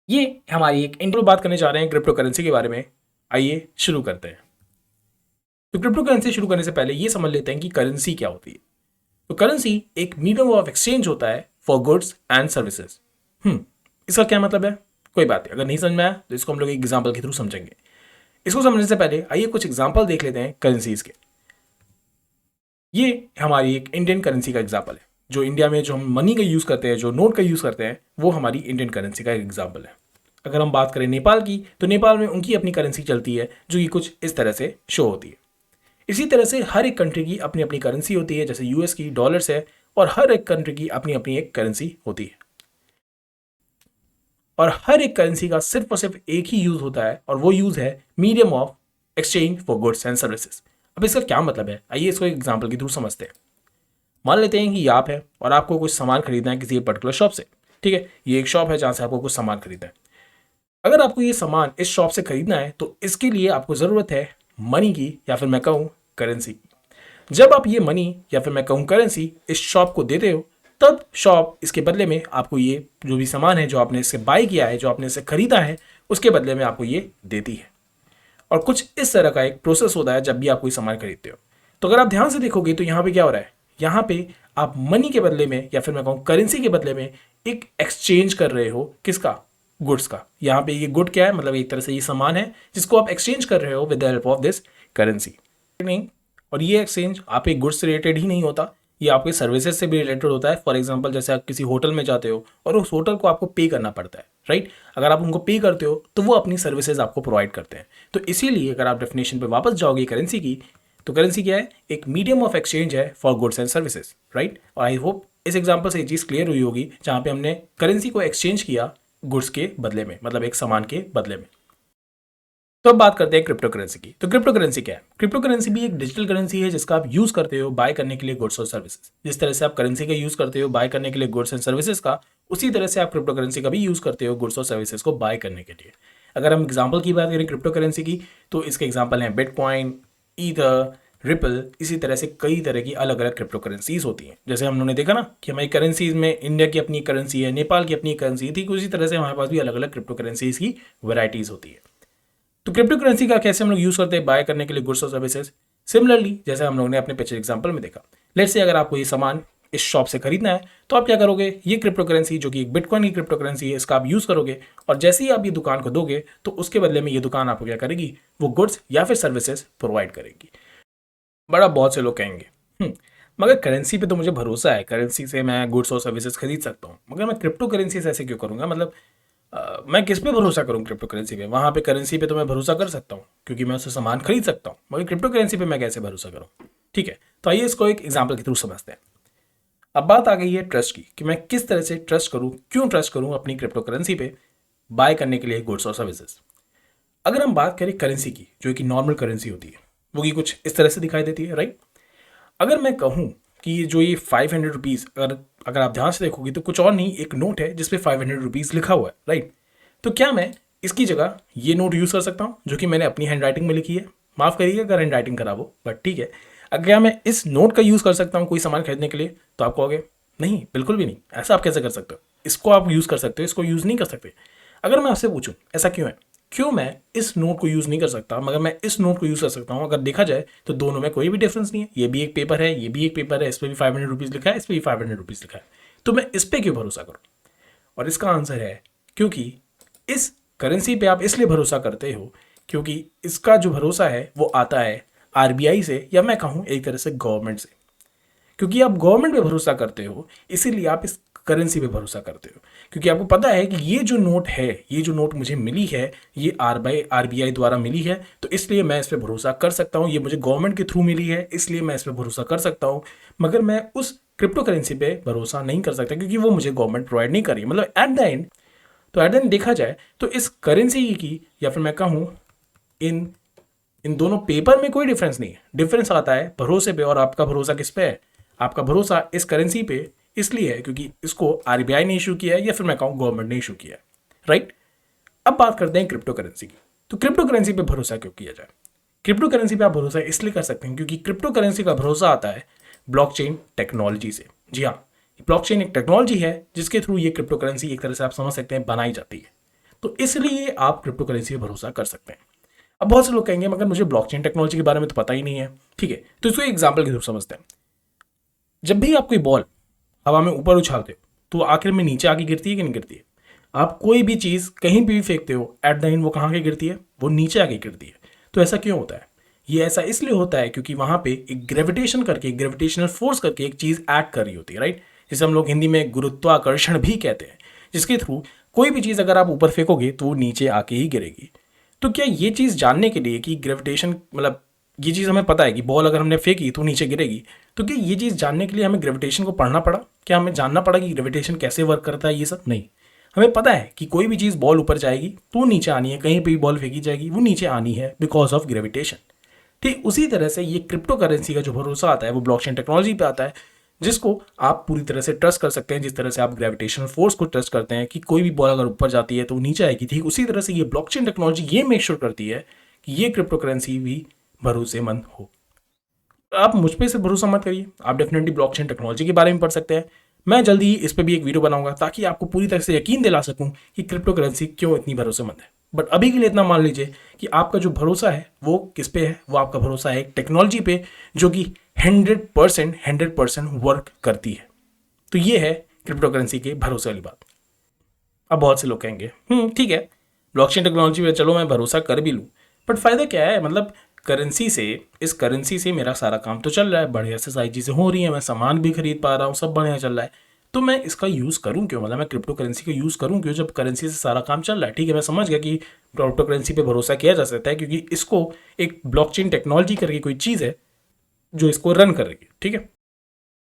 ये हमारी एक इंट्रो बात करने जा रहे हैं क्रिप्टो करेंसी के बारे में। आइए शुरू करते हैं। तो क्रिप्टो करेंसी शुरू करने से पहले ये समझ लेते हैं कि करेंसी क्या होती है। तो करेंसी एक मीडियम ऑफ एक्सचेंज होता है फॉर गुड्स एंड सर्विसेज। इसका क्या मतलब है? कोई बात नहीं, अगर नहीं समझ में आया तो इसको हम लोग एक एग्जाम्पल के थ्रू समझेंगे। इसको समझने से पहले आइए कुछ एग्जाम्पल देख लेते हैं करेंसीज के। ये हमारी एक इंडियन करेंसी का एग्जाम्पल है। जो इंडिया में जो हम मनी का यूज़ करते हैं, जो नोट का यूज़ करते हैं, वो हमारी इंडियन करेंसी का एक एग्जाम्पल है। अगर हम बात करें नेपाल की, तो नेपाल में उनकी अपनी करेंसी चलती है जो कि कुछ इस तरह से शो होती है। इसी तरह से हर एक कंट्री की अपनी अपनी करेंसी होती है, जैसे यूएस की डॉलर्स है, और हर एक कंट्री की अपनी अपनी एक करेंसी होती है। और हर एक करेंसी का सिर्फ और सिर्फ एक ही यूज होता है, और वो यूज है medium of exchange for goods and services. अब इसका क्या मतलब है, आइए इसको एक एग्जाम्पल के थ्रू समझते हैं। मान लेते हैं कि ये आप है और आपको कुछ सामान खरीदना है किसी एक पर्टिकुलर शॉप से। ठीक है, ये एक शॉप है जहां से आपको कुछ सामान खरीदना है। अगर आपको ये सामान इस शॉप से खरीदना है तो इसके लिए आपको ज़रूरत है मनी की, या फिर मैं कहूँ करेंसी की। जब आप ये मनी या फिर मैं कहूँ करेंसी इस शॉप को देते हो, तब शॉप इसके बदले में आपको ये जो भी सामान है, जो आपने इससे बाई किया है, जो आपने इससे खरीदा है, उसके बदले में आपको ये देती है। और कुछ इस तरह का एक प्रोसेस होता है जब भी आप कोई सामान खरीदते हो। तो अगर आप ध्यान से देखोगे तो यहाँ पे क्या हो रहा है, यहाँ पे आप मनी के बदले में या फिर मैं कहूँ करेंसी के बदले में एक एक्सचेंज कर रहे हो। किसका? गुड्स का। यहाँ पे ये गुड क्या है, मतलब एक तरह से ये सामान है जिसको आप एक्सचेंज कर रहे हो with the help of this currency. नहीं, और ये एक्सचेंज आप एक गुड्स से रिलेटेड ही नहीं होता, ये आपके सर्विसेज से भी रिलेटेड होता है। फॉर एग्जांपल, जैसे आप किसी होटल में जाते हो और उस होटल को आपको पे करना पड़ता है, राइट। अगर आप उनको पे करते हो तो वो अपनी सर्विसेज आपको प्रोवाइड करते हैं। तो इसीलिए अगर आप डेफिनेशन पे वापस जाओगे करेंसी की, तो करेंसी क्या है? एक मीडियम ऑफ एक्सचेंज है for goods and services, right. और आई होप इस एग्जाम्पल से ये चीज़ क्लियर हुई होगी, जहाँ पे हमने करेंसी को एक्सचेंज किया गुड्स के बदले में, मतलब एक सामान के बदले में। तो अब बात करते हैं क्रिप्टो करेंसी की। तो क्रिप्टो करेंसी क्या है? क्रिप्टो करेंसी भी एक डिजिटल करेंसी है जिसका आप यूज करते हो बाय करने के लिए गुड्स और सर्विसेज। जिस तरह से आप करेंसी का यूज करते हो बाय करने के लिए गुड्स एंड सर्विसेज का, उसी तरह से आप क्रिप्टो करेंसी का भी यूज करते हो गुड्स और सर्विसेज को बाय करने के लिए। अगर हम एग्जाम्पल की बात करें क्रिप्टो करेंसी की, तो इसके एग्जाम्पल हैं बिटकॉइन, ईथर, रिपल। इसी तरह से कई तरह की अलग अलग क्रिप्टो करेंसीज होती हैं। जैसे हम लोगों ने देखा ना कि हमारी करेंसीज में इंडिया की अपनी करेंसी है, नेपाल की अपनी करेंसी थी, उसी तरह से हमारे पास भी अलग अलग क्रिप्टो करेंसीज की वैरायटीज होती है। तो क्रिप्टो करेंसी का कैसे हम लोग यूज करते हैं बाय करने के लिए गुड्स और सर्विसेज? सिमिलरली जैसे हम लोगों ने अपने पिछले एग्जांपल में देखा, लेट्स से अगर आपको ये सामान इस शॉप से खरीदना है, तो आप क्या करोगे? ये क्रिप्टो करेंसी जो कि एक बिटकॉइन की क्रिप्टो करेंसी है, इसका आप यूज करोगे, और जैसे ही आप ये दुकान को दोगे तो उसके बदले में ये दुकान आपको क्या करेगी? वो गुड्स या फिर सर्विसेज प्रोवाइड करेगी। बड़ा बहुत से लोग कहेंगे मगर करेंसी पे तो मुझे भरोसा है, करेंसी से मैं गुड्स और सर्विसेज खरीद सकता हूँ, मगर मैं क्रिप्टो करेंसी से ऐसे क्यों करूँगा? मतलब मैं किस पे भरोसा करूँ? क्रिप्टो करेंसी पे? वहाँ पे करेंसी पे तो मैं भरोसा कर सकता हूँ क्योंकि मैं उससे सामान खरीद सकता हूँ, मगर क्रिप्टो करेंसी पे मैं कैसे भरोसा करूँ? ठीक है, तो आइए इसको एक एग्जाम्पल के थ्रू समझते हैं। अब बात आ गई है ट्रस्ट की, कि मैं किस तरह से ट्रस्ट करूँ, क्यों ट्रस्ट करूँ अपनी क्रिप्टो करेंसी पे बाय करने के लिए गुड्स और सर्विसेज। अगर हम बात करें करेंसी की, जो कि नॉर्मल करेंसी होती है, वो की कुछ इस तरह से दिखाई देती है, राइट। अगर मैं कहूँ कि ये जो ये 500 रुपीज़, अगर अगर आप ध्यान से देखोगे तो कुछ और नहीं, एक नोट है जिसपे 500 रुपीज़ लिखा हुआ है, राइट। तो क्या मैं इसकी जगह ये नोट यूज़ कर सकता हूँ जो कि मैंने अपनी हैंड राइटिंग में लिखी है? माफ़ करिएगा अगर हैंड राइटिंग खराब हो, बट ठीक है। अगर क्या मैं इस नोट का यूज़ कर सकता हूँ कोई सामान खरीदने के लिए? तो आप कहोगे नहीं, बिल्कुल भी नहीं। ऐसा आप कैसे कर सकते हो? इसको आप यूज़ कर सकते हो, इसको यूज़ नहीं कर सकते। अगर मैं आपसे पूछूं ऐसा क्यों है, क्यों मैं इस नोट को यूज़ नहीं कर सकता मगर मैं इस नोट को यूज़ कर सकता हूँ? अगर देखा जाए तो दोनों में कोई भी डिफरेंस नहीं है। ये भी एक पेपर है, ये भी एक पेपर है, इस पर भी 500 रुपीज़ लिखा है, इस पर भी 500 रुपीज़ लिखा है। तो मैं इस पर क्यों भरोसा करूँ? और इसका आंसर है क्योंकि इस करेंसी पे आप इसलिए भरोसा करते हो क्योंकि इसका जो भरोसा है वो आता है आरबीआई से, या मैं कहूँ एक तरह से गवर्नमेंट से। क्योंकि आप गवर्नमेंट पे भरोसा करते हो, इसीलिए आप इस करेंसी पे भरोसा करते हो। क्योंकि आपको पता है कि ये जो नोट है, ये जो नोट मुझे मिली है, ये आरबीआई द्वारा मिली है, तो इसलिए मैं इस पर भरोसा कर सकता हूँ। ये मुझे गवर्नमेंट के थ्रू मिली है, इसलिए मैं इस पर भरोसा कर सकता हूँ। मगर मैं उस क्रिप्टो करेंसी पे भरोसा नहीं कर सकता क्योंकि वो मुझे गवर्नमेंट प्रोवाइड नहीं कर रही है। मतलब एट द एंड, तो एट द एंड देखा जाए तो इस करेंसी की, या फिर मैं कहूँ इन इन दोनों पेपर में कोई डिफरेंस नहीं है। डिफरेंस आता है भरोसे पे, और आपका भरोसा किस पे है? आपका भरोसा इस करेंसी पे इसलिए है क्योंकि इसको आरबीआई ने इशू किया है, या फिर मैं कहूँ गवर्नमेंट ने इशू किया है, राइट। अब बात करते हैं क्रिप्टो करेंसी की। तो क्रिप्टो करेंसी पे भरोसा क्यों किया जाए? क्रिप्टो करेंसी पे आप भरोसा इसलिए कर सकते हैं क्योंकि क्रिप्टो करेंसी का भरोसा आता है ब्लॉकचेन टेक्नोलॉजी से। जी हाँ, ब्लॉकचेन एक टेक्नोलॉजी है जिसके थ्रू ये क्रिप्टो करेंसी एक तरह से आप समझ सकते हैं बनाई जाती है। तो इसलिए आप क्रिप्टो करेंसी पर भरोसा कर सकते हैं। अब बहुत से लोग कहेंगे मगर मुझे ब्लॉकचेन टेक्नोलॉजी के बारे में तो पता ही नहीं है। ठीक है, तो इसको एग्जाम्पल के थ्रू समझते हैं। जब भी आप कोई बॉल हवा में ऊपर उछालते हो तो आखिर में नीचे आके गिरती है कि नहीं गिरती है? आप कोई भी चीज़ कहीं भी फेंकते हो, एट द एंड वो कहाँ के गिरती है? वो नीचे आके गिरती है। तो ऐसा क्यों होता है? ये ऐसा इसलिए होता है क्योंकि वहां पे एक ग्रेविटेशन करके, ग्रेविटेशनल फोर्स करके एक चीज़ एक्ट कर रही होती है, राइट? जिसे हम लोग हिंदी में गुरुत्वाकर्षण भी कहते हैं, जिसके थ्रू कोई भी चीज़ अगर आप ऊपर फेंकोगे तो वो नीचे आके ही गिरेगी। तो क्या ये चीज़ जानने के लिए कि ग्रेविटेशन मतलब ये चीज़ हमें पता है कि बॉल अगर हमने फेंकी तो नीचे गिरेगी, तो क्या ये चीज़ जानने के लिए हमें ग्रेविटेशन को पढ़ना पड़ा? क्या हमें जानना पड़ा कि ग्रेविटेशन कैसे वर्क करता है? ये सब नहीं। हमें पता है कि कोई भी चीज़ बॉल ऊपर जाएगी तो नीचे आनी है, कहीं पे भी बॉल फेंकी जाएगी वो नीचे आनी है बिकॉज ऑफ ग्रेविटेशन। ठीक उसी तरह से ये क्रिप्टो करेंसी का जो भरोसा आता है वो ब्लॉकचेन टेक्नोलॉजी पे आता है, जिसको आप पूरी तरह से ट्रस्ट कर सकते हैं। जिस तरह से आप ग्रेविटेशनल फोर्स को ट्रस्ट करते हैं कि कोई भी बॉल अगर ऊपर जाती है तो वो नीचे आएगी, ठीक उसी तरह से ये ब्लॉकचेन टेक्नोलॉजी ये मेक श्योर करती है कि ये क्रिप्टो करेंसी भी भरोसेमंद हो। आप मुझ पे से भरोसा मत करिए, आप डेफिनेटली ब्लॉकचेन टेक्नोलॉजी के बारे में पढ़ सकते हैं। मैं जल्दी ही इस पर भी एक वीडियो बनाऊंगा ताकि आपको पूरी तरह से यकीन दिला सकूं कि क्रिप्टो करेंसी क्यों इतनी भरोसेमंद है। बट अभी के लिए इतना मान लीजिए कि आपका जो भरोसा है वो किस पे है? वो आपका भरोसा है एक टेक्नोलॉजी पे जो कि 100% वर्क करती है। तो ये है क्रिप्टो करेंसी के भरोसे वाली बात। अब बहुत से लोग कहेंगे ठीक है, ब्लॉकचेन टेक्नोलॉजी पे चलो मैं भरोसा कर भी लूँ, बट फायदा क्या है? मतलब इस करेंसी से मेरा सारा काम तो चल रहा है, बढ़िया से सारी चीज़ें हो रही हैं, मैं सामान भी खरीद पा रहा हूँ, सब बढ़िया चल रहा है, तो मैं इसका यूज़ करूँ क्यों? मतलब मैं क्रिप्टो करेंसी का यूज़ करूँ क्यों जब करेंसी से सारा काम चल रहा है? ठीक है, मैं समझ गया कि क्रिप्टो करेंसी पे भरोसा किया जा सकता है क्योंकि इसको एक ब्लॉकचेन टेक्नोलॉजी करके कोई चीज़ है जो इसको रन कर रही है। ठीक है,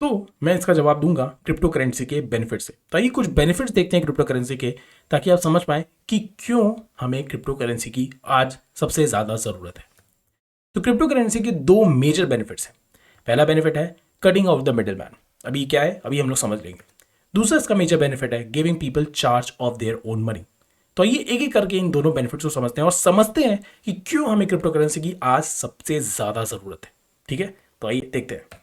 तो मैं इसका जवाब दूंगा क्रिप्टो करेंसी के बेनिफिट से। तो आइए कुछ बेनिफिट्स देखते हैं क्रिप्टो करेंसी के, ताकि आप समझ पाए कि क्यों हमें क्रिप्टो करेंसी की आज सबसे ज़्यादा ज़रूरत है। तो क्रिप्टो करेंसी के दो मेजर बेनिफिट्स हैं। पहला बेनिफिट है cutting of the middle man. अभी क्या है अभी हम लोग समझ लेंगे। दूसरा इसका मेजर बेनिफिट है giving people charge of their own money. तो आइए एक एक करके इन दोनों बेनिफिट्स को समझते हैं और समझते हैं कि क्यों हमें क्रिप्टो करेंसी की आज सबसे ज़्यादा ज़रूरत है। ठीक है, तो आइए देखते हैं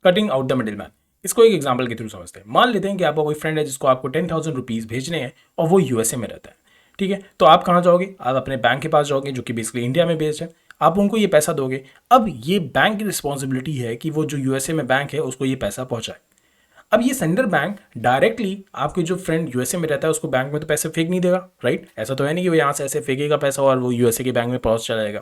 cutting out the middle man. इसको एक एग्जाम्पल के थ्रू समझते हैं। मान लेते हैं कि आपका कोई फ्रेंड है जिसको आपको 10,000 रुपीज़ भेजने हैं और वो यूएसए में रहता है। ठीक है, तो आप कहाँ जाओगे? आप अपने बैंक के पास जाओगे जो कि बेसिकली इंडिया में बेस्ड है। आप उनको ये पैसा दोगे। अब ये बैंक की रिस्पॉन्सिबिलिटी है कि वो जो यूएसए में बैंक है उसको ये पैसा पहुंचाए। अब ये सेंडर बैंक डायरेक्टली आपके जो फ्रेंड यूएसए में रहता है उसको बैंक में तो पैसे फेंक नहीं देगा, राइट? ऐसा तो है नहीं कि वो यहाँ से ऐसे फेंकेगा पैसा और वो यूएसए के बैंक में पहुंच चला जाएगा।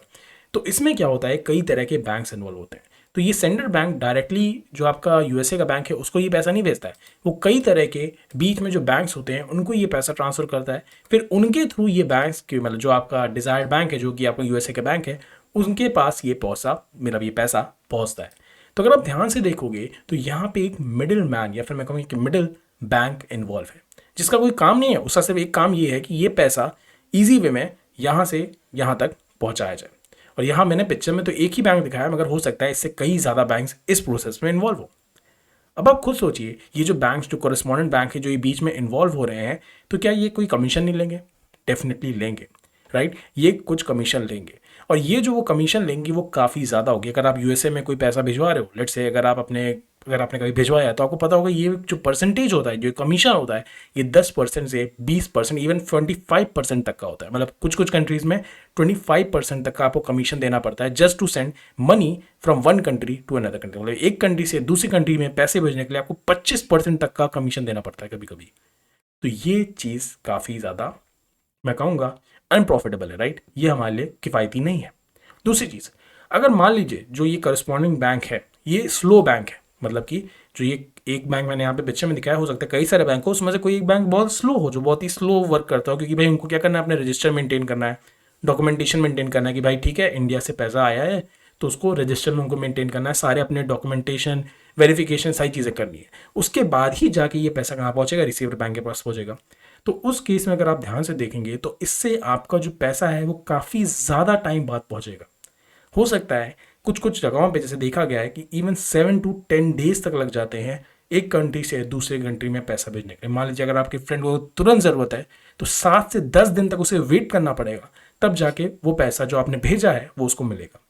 तो इसमें क्या होता है, कई तरह के बैंक्स इन्वॉल्व होते हैं। तो ये सेंडर बैंक डायरेक्टली जो आपका यूएसए का बैंक है उसको ये पैसा नहीं भेजता है, वो कई तरह के बीच में जो बैंक्स होते हैं उनको ये पैसा ट्रांसफर करता है। फिर उनके थ्रू ये बैंक्स के मतलब जो आपका डिजायर्ड बैंक है जो कि आपका यूएसए का बैंक है उनके पास ये पैसा पहुंचता है। तो अगर आप ध्यान से देखोगे तो यहाँ पे एक मिडिल मैन या फिर मैं कहूँगी कि मिडिल बैंक इन्वॉल्व है, जिसका कोई काम नहीं है, उसका सिर्फ एक काम ये है कि ये पैसा ईजी वे में यहाँ से यहाँ तक पहुँचाया जाए। और यहाँ मैंने पिक्चर में तो एक ही बैंक दिखाया मगर हो सकता है इससे कई ज़्यादा बैंक्स इस प्रोसेस में इन्वॉल्व हो। अब आप खुद सोचिए, ये जो बैंक्स जो कॉरेस्पॉन्डेंट बैंक है जो ये बीच में इन्वॉल्व हो रहे हैं, तो क्या ये कोई कमीशन नहीं लेंगे? डेफिनेटली लेंगे, राइट? ये कुछ कमीशन लेंगे और ये जो वो कमीशन लेंगे वो काफ़ी ज़्यादा होगी। अगर आप यूएसए में कोई पैसा भिजवा रहे हो, लेट्स से अगर आपने कभी भिजवाया है तो आपको पता होगा ये जो परसेंटेज होता है, जो कमीशन होता है, ये 10% से 20%, इवन 25% तक का होता है। मतलब कुछ कुछ कंट्रीज़ में 25% तक का आपको कमीशन देना पड़ता है just to send money from one country to another country. मतलब एक कंट्री से दूसरी कंट्री में पैसे भेजने के लिए आपको 25% तक का कमीशन देना पड़ता है कभी कभी। तो ये चीज़ काफ़ी ज़्यादा मैं कहूँगा अनप्रॉफिटेबल है, राइट? ये हमारे लिए किफ़ायती नहीं है। दूसरी चीज़, अगर मान लीजिए जो ये करस्पॉन्डिंग बैंक है ये स्लो बैंक है, मतलब कि जो ये एक बैंक मैंने यहाँ पे पिक्चर में दिखाया, हो सकता है कई सारे बैंक हो उसमें से कोई एक बैंक बहुत स्लो हो, जो बहुत ही स्लो वर्क करता हो, क्योंकि भाई उनको क्या करना है, अपने रजिस्टर मेंटेन करना है, डॉक्यूमेंटेशन मेंटेन करना है कि भाई ठीक है इंडिया से पैसा आया है तो उसको रजिस्टर में उनको मेंटेन करना है, सारे अपने डॉक्यूमेंटेशन वेरिफिकेशन सारी चीज़ें करनी है। उसके बाद ही जाके ये पैसा कहाँ पहुँचेगा? रिसीवर बैंक के पास पहुँचेगा। तो उस केस में अगर आप ध्यान से देखेंगे तो इससे आपका जो पैसा है वो काफ़ी ज़्यादा टाइम बाद पहुँचेगा। हो सकता है कुछ कुछ जगहों पे जैसे देखा गया है कि इवन 7 to 10 डेज तक लग जाते हैं एक कंट्री से दूसरे कंट्री में पैसा भेजने के लिए। मान लीजिए अगर आपके फ्रेंड को तुरंत ज़रूरत है तो 7 से 10 दिन तक उसे वेट करना पड़ेगा, तब जाके वो पैसा जो आपने भेजा है वो उसको मिलेगा।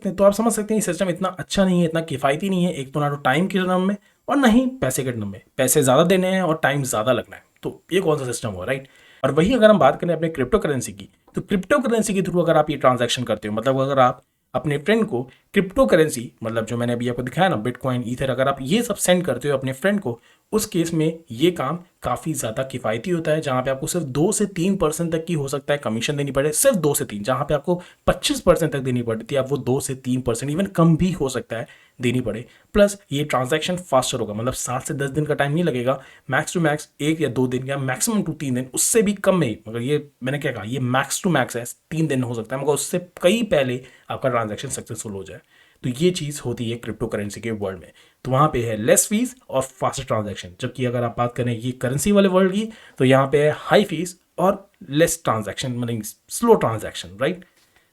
तो आप समझ सकते हैं ये सिस्टम इतना अच्छा नहीं है, इतना किफ़ायती नहीं है। एक तो ना तो टाइम के टर्म में और ना ही पैसे के टर्म में, पैसे ज़्यादा देने हैं और टाइम ज़्यादा लगना है। तो ये कौन सा सिस्टम हुआ, राइट? और वही अगर हम बात करें अपने क्रिप्टो करेंसी की, तो क्रिप्टो करेंसी के थ्रू अगर आप ये ट्रांजैक्शन करते हो, मतलब अगर आप अपने फ्रेंड को क्रिप्टो करेंसी, मतलब जो मैंने अभी आपको दिखाया ना, बिटकॉइन, ईथर, अगर आप ये सब सेंड करते हो अपने फ्रेंड को, उस केस में ये काम काफ़ी ज़्यादा किफ़ायती होता है, जहाँ पे आपको सिर्फ 2 से 3% तक की हो सकता है कमीशन देनी पड़े, सिर्फ 2 से 3, जहाँ पे आपको 25% तक देनी पड़ती है, आप वो 2 से 3%, इवन कम भी हो सकता है देनी पड़े। प्लस ये ट्रांजैक्शन फास्टर होगा, मतलब 7 से 10 दिन का टाइम नहीं लगेगा, मैक्स टू मैक्स 1 या 2 दिन या मैक्सिमम टू 3 दिन, उससे भी कम में ही, मगर ये मैंने क्या कहा, ये मैक्स टू मैक्स है, 3 दिन हो सकता है, मगर उससे कई पहले आपका ट्रांजैक्शन सक्सेसफुल हो जाए। तो ये चीज़ होती है क्रिप्टो करेंसी के वर्ल्ड में, तो वहाँ पे है लेस फीस और फास्टर ट्रांजैक्शन। जबकि अगर आप बात करें ये करेंसी वाले वर्ल्ड की, तो यहाँ पे है हाई फीस और लेस ट्रांजैक्शन, मतलब स्लो ट्रांजैक्शन, राइट।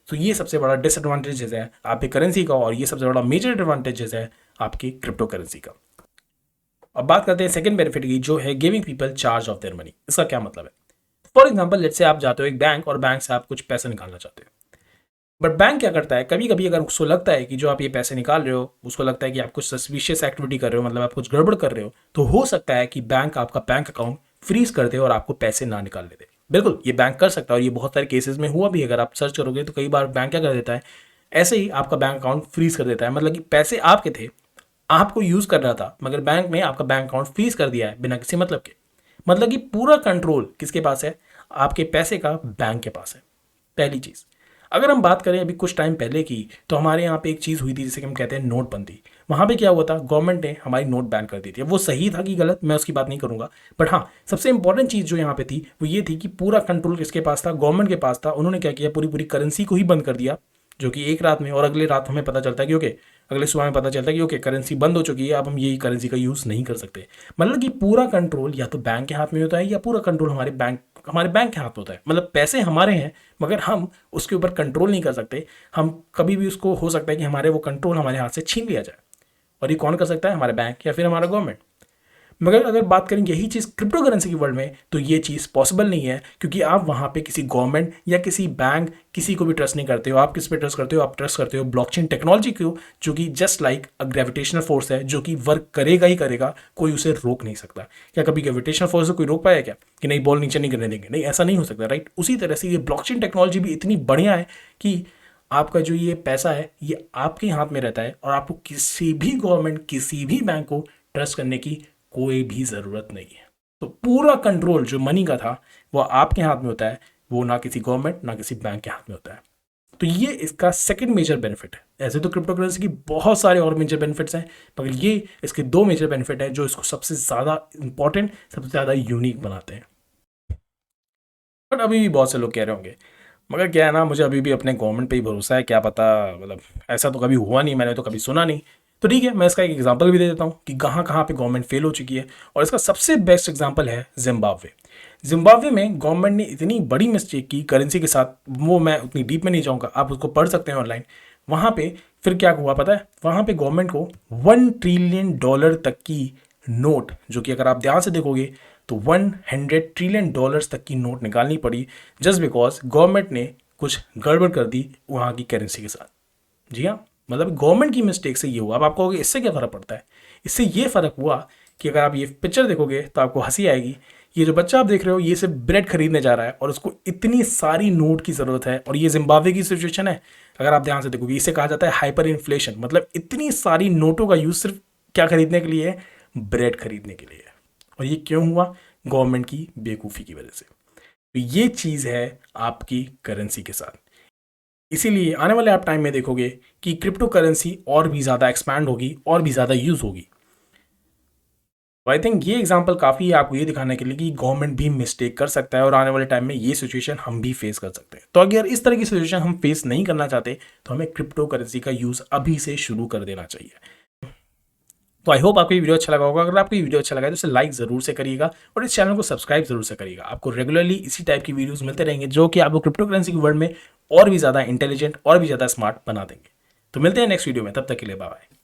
तो ये सबसे बड़ा डिसएडवांटेजेस है आपकी करेंसी का, और ये सबसे बड़ा मेजर एडवांटेजेस है आपकी क्रिप्टो करेंसी का। अब बात करते हैं सेकंड बेनिफिट की, जो है giving people charge of their money. इसका क्या मतलब है? फॉर एग्जाम्पल, लेट्स से आप जाते हो एक बैंक और बैंक से आप कुछ पैसे निकालना चाहते हो, बट बैंक क्या करता है, कभी कभी अगर उसको लगता है कि जो आप ये पैसे निकाल रहे हो, उसको लगता है कि आप कुछ सस्पिशियस एक्टिविटी कर रहे हो, मतलब आप कुछ गड़बड़ कर रहे हो, तो हो सकता है कि बैंक आपका बैंक अकाउंट फ्रीज कर दे और आपको पैसे ना निकालने दे। बिल्कुल, ये बैंक कर सकता है, और ये बहुत सारे केसेस में हुआ भी। अगर आप सर्च करोगे तो कई बार बैंक क्या कर देता है, ऐसे ही आपका बैंक अकाउंट फ्रीज कर देता है, मतलब कि पैसे आपके थे, आपको यूज कर रहा था, मगर बैंक में आपका बैंक अकाउंट फ्रीज कर दिया है बिना किसी मतलब के। मतलब कि पूरा कंट्रोल किसके पास है? आपके पैसे का बैंक के पास है। पहली चीज। अगर हम बात करें अभी कुछ टाइम पहले की, तो हमारे यहाँ पे एक चीज़ हुई थी जिसे हम कहते हैं नोटबंदी। वहाँ पे क्या हुआ था, गवर्नमेंट ने हमारी नोट बैन कर दी थी। अब वो सही था कि गलत, मैं उसकी बात नहीं करूँगा, बट हाँ, सबसे इंपॉर्टेंट चीज़ जो यहाँ पे थी वो ये थी कि पूरा कंट्रोल किसके पास था? गवर्नमेंट के पास था। उन्होंने क्या किया, पूरी पूरी करेंसी को ही बंद कर दिया, जो कि एक रात में, और अगले रात हमें पता चलता है कि ओके, अगले सुबह में पता चलता है कि ओके, करेंसी बंद हो चुकी है, अब हम यही करेंसी का यूज़ नहीं कर सकते। मतलब कि पूरा कंट्रोल या तो बैंक के हाथ में होता है, या पूरा कंट्रोल हमारे बैंक के हाथ में होता है। मतलब पैसे हमारे हैं, मगर हम उसके ऊपर कंट्रोल नहीं कर सकते। हम कभी भी उसको, हो सकता है कि हमारे वो कंट्रोल हमारे हाथ से छीन लिया जाए, और ये कौन कर सकता है? हमारे बैंक या फिर हमारा गवर्नमेंट। मगर अगर बात करें यही चीज़ क्रिप्टो करेंसी की वर्ल्ड में, तो ये चीज़ पॉसिबल नहीं है, क्योंकि आप वहाँ पे किसी गवर्नमेंट या किसी बैंक, किसी को भी ट्रस्ट नहीं करते हो। आप किस पे ट्रस्ट करते हो? आप ट्रस्ट करते हो ब्लॉकचेन टेक्नोलॉजी को, जो कि just like a gravitational force है, जो कि वर्क करेगा ही करेगा, कोई उसे रोक नहीं सकता। क्या कभी ग्रेविटेशनल फोर्स से कोई रोक पाया क्या, कि नहीं बॉल नीचे नहीं गिरने देंगे? नहीं, ऐसा नहीं हो सकता, राइट। उसी तरह से ये ब्लॉकचेन टेक्नोलॉजी भी इतनी बढ़िया है कि आपका जो ये पैसा है ये आपके हाथ में रहता है, और आपको किसी भी गवर्नमेंट, किसी भी बैंक को ट्रस्ट करने की कोई भी ज़रूरत नहीं है। तो पूरा कंट्रोल जो मनी का था वो आपके हाथ में होता है, वो ना किसी गवर्नमेंट ना किसी बैंक के हाथ में होता है। तो ये इसका सेकंड मेजर बेनिफिट है। ऐसे तो क्रिप्टो करेंसी की बहुत सारे और मेजर बेनिफिट्स हैं, मगर ये इसके 2 मेजर बेनिफिट हैं जो इसको सबसे ज़्यादा इंपॉर्टेंट, सबसे ज़्यादा यूनिक बनाते हैं। बट अभी भी बहुत से लोग कह रहे होंगे, मगर क्या है ना, मुझे अभी भी अपने गवर्नमेंट पे ही भरोसा है, क्या पता, मतलब ऐसा तो कभी हुआ नहीं, मैंने तो कभी सुना नहीं। तो ठीक है, मैं इसका एक एग्जांपल भी दे देता हूँ कि कहाँ कहाँ पे गवर्नमेंट फेल हो चुकी है, और इसका सबसे बेस्ट एग्जांपल है जिम्बाब्वे। जिम्बाब्वे में गवर्नमेंट ने इतनी बड़ी मिस्टेक की करेंसी के साथ, वो मैं उतनी डीप में नहीं जाऊँगा, आप उसको पढ़ सकते हैं ऑनलाइन। वहाँ पे फिर क्या हुआ पता है? वहाँ पे गवर्नमेंट को $1 ट्रिलियन तक की नोट, जो कि अगर आप ध्यान से देखोगे तो $100 ट्रिलियन तक की नोट निकालनी पड़ी, जस्ट बिकॉज गवर्नमेंट ने कुछ गड़बड़ कर दी वहाँ की करेंसी के साथ। जी हाँ, मतलब गवर्नमेंट की मिस्टेक से ये हुआ। अब आपको कहोगे इससे क्या फ़र्क पड़ता है? इससे ये फ़र्क हुआ कि अगर आप ये पिक्चर देखोगे तो आपको हंसी आएगी। ये जो बच्चा आप देख रहे हो, ये सिर्फ ब्रेड खरीदने जा रहा है, और उसको इतनी सारी नोट की ज़रूरत है, और ये जिम्बाब्वे की सिचुएशन है। अगर आप ध्यान से देखोगे, इसे कहा जाता है हाइपर इन्फ्लेशन, मतलब इतनी सारी नोटों का यूज़ सिर्फ क्या खरीदने के लिए है? ब्रेड खरीदने के लिए। और ये क्यों हुआ? गवर्नमेंट की बेवकूफ़ी की वजह से। तो ये चीज़ है आपकी करेंसी के साथ। इसीलिए आने वाले आप टाइम में देखोगे कि क्रिप्टो करेंसी और भी ज़्यादा एक्सपैंड होगी, और भी ज़्यादा यूज़ होगी। तो आई थिंक ये एग्जांपल काफ़ी है आपको ये दिखाने के लिए कि गवर्नमेंट भी मिस्टेक कर सकता है, और आने वाले टाइम में ये सिचुएशन हम भी फेस कर सकते हैं। तो अगर इस तरह की सिचुएशन हम फेस नहीं करना चाहते, तो हमें क्रिप्टो करेंसी का यूज़ अभी से शुरू कर देना चाहिए। तो आई होप आपको ये वीडियो अच्छा लगा होगा। अगर आपको ये वीडियो अच्छा लगा तो इसे लाइक ज़रूर से करिएगा, और इस चैनल को सब्सक्राइब जरूर से करिएगा। आपको रेगुलरली इसी टाइप की वीडियोस मिलते रहेंगे, जो कि आपको क्रिप्टो करेंसी की वर्ल्ड में और भी ज़्यादा इंटेलिजेंट और भी ज़्यादा स्मार्ट बना देंगे। तो मिलते हैं नेक्स्ट वीडियो में, तब तक के लिए बाय बाय।